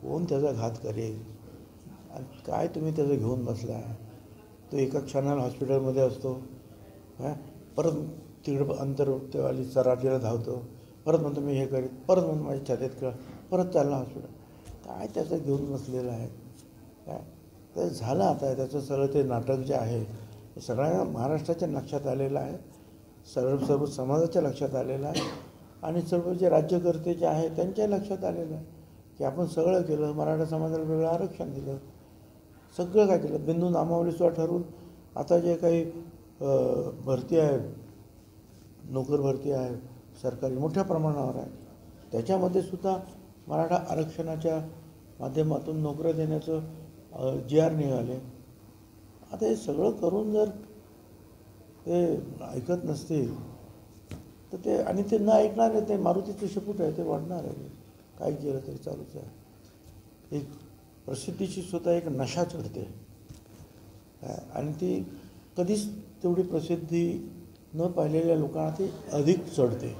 कोण त्याचा घात करेल आणि काय तुम्ही त्याचं घेऊन बसला. तो एका क्षणाला हॉस्पिटलमध्ये असतो, हां, परत तिकडं अंतरवाली चराठीला धावतो, परत म्हणतो मी हे करीत, परत म्हणतो माझ्या छातीत कळ, परत चालला हॉस्पिटल. काय त्याचं घेऊन बसलेलं आहे काय. तर झालं आता त्याचं सगळं ते नाटक जे आहे ते सगळ्या महाराष्ट्राच्या लक्षात आलेलं आहे, सर्व समाजाच्या लक्षात आलेलं आहे आणि सर्व जे राज्यकर्ते जे आहेत त्यांच्या लक्षात आलेलं आहे की आपण सगळं केलं. मराठा समाजाला वेगळं आरक्षण दिलं, सगळं काय केलं. बिंदू नामावलीसुद्धा ठरवून आता जे काही भरती आहे, नोकर भरती आहे सरकारी मोठ्या प्रमाणावर आहे, त्याच्यामध्ये सुद्धा मराठा आरक्षणाच्या माध्यमातून नोकऱ्या देण्याचं GR निघाले. आता हे सगळं करून जर ते ऐकत नसतील तर ते, आणि ते न ऐकणारे ते मारुतीचं शेपूट आहे, ते वाढणार आहे. काय केलं तरी चालूच आहे. एक प्रसिद्धीची सुद्धा एक नशा चढते आणि ती कधीच तेवढी प्रसिद्धी न पाहिलेल्या लोकांना ती अधिक चढते.